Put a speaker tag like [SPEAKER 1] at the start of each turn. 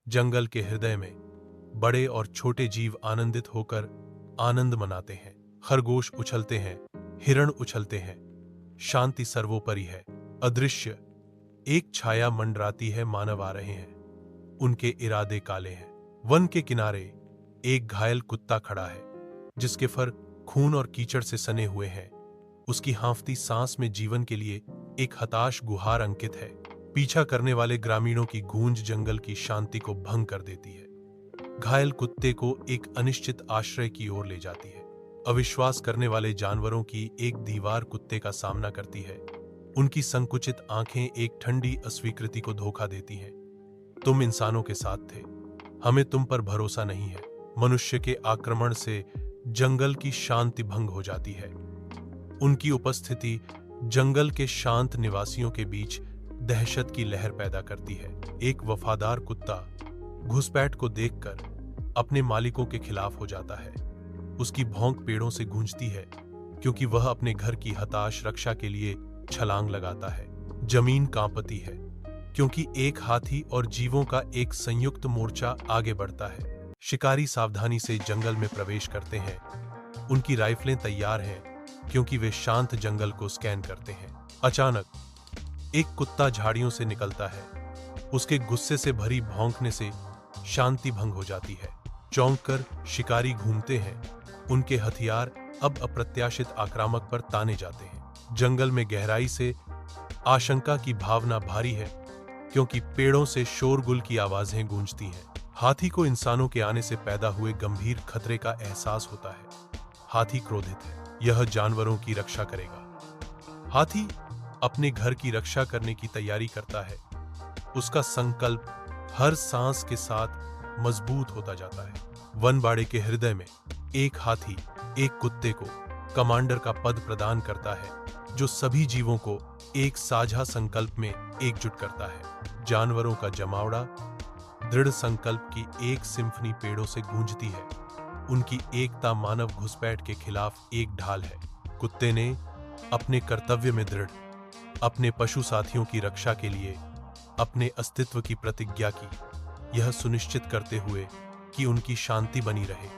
[SPEAKER 1] जंगल के हृदय में बड़े और छोटे जीव आनंदित होकर आनंद मनाते हैं। खरगोश उछलते हैं, हिरण उछलते हैं। शांति सर्वोपरि है। अदृश्य एक छाया मंडराती है। मानव आ रहे हैं, उनके इरादे काले हैं। वन के किनारे एक घायल कुत्ता खड़ा है, जिसके फर खून और कीचड़ से सने हुए हैं। उसकी हांफती सांस में जीवन के लिए एक हताश गुहार अंकित है। पीछा करने वाले ग्रामीणों की गूंज जंगल की शांति को भंग कर देती है। घायल कुत्ते को एक अनिश्चित आश्रय की ओर ले जाती है। अविश्वास करने वाले जानवरों की एक दीवार कुत्ते का सामना करती है। उनकी संकुचित आंखें एक ठंडी अस्वीकृति को धोखा देती हैं। तुम इंसानों के साथ थे, हमें तुम पर भरोसा नहीं है। मनुष्य के आक्रमण से जंगल की शांति भंग हो जाती है। उनकी उपस्थिति जंगल के शांत निवासियों के बीच दहशत की लहर पैदा करती है। एक वफादार कुत्ता घुसपैठ को देखकर अपने मालिकों के खिलाफ हो जाता है। उसकी भौंक पेड़ों से गूंजती है, क्योंकि वह अपने घर की हताश रक्षा के लिए छलांग लगाता है। जमीन कांपती है, क्योंकि एक हाथी और जीवों का एक संयुक्त मोर्चा आगे बढ़ता है। शिकारी सावधानी से जंगल में प्रवेश करते हैं। उनकी राइफलें तैयार हैं, क्योंकि वे शांत जंगल को स्कैन करते हैं। अचानक एक कुत्ता झाड़ियों से निकलता है। उसके गुस्से से भरी भौंकने से शांति भंग हो जाती है। चौंक कर शिकारी घूमते हैं। उनके हथियार अब अप्रत्याशित आक्रामक पर ताने जाते हैं। जंगल में गहराई से आशंका की भावना भारी है, क्योंकि पेड़ों से शोरगुल की आवाजें गूंजती हैं। हाथी को इंसानों के आने से पैदा हुए गंभीर खतरे का एहसास होता है। हाथी क्रोधित है, यह जानवरों की रक्षा करेगा। हाथी अपने घर की रक्षा करने की तैयारी करता है। उसका संकल्प हर सांस के साथ मजबूत होता जाता है। वनबाड़े के हृदय में एक हाथी एक कुत्ते को कमांडर का पद प्रदान करता है, जो सभी जीवों को एक साझा संकल्प में एकजुट करता है। जानवरों का जमावड़ा दृढ़ संकल्प की एक सिम्फनी पेड़ों से गूंजती है। उनकी एकता मानव घुसपैठ के खिलाफ एक ढाल है। कुत्ते ने अपने कर्तव्य में दृढ़, अपने पशु साथियों की रक्षा के लिए अपने अस्तित्व की प्रतिज्ञा की, यह सुनिश्चित करते हुए कि उनकी शांति बनी रहे।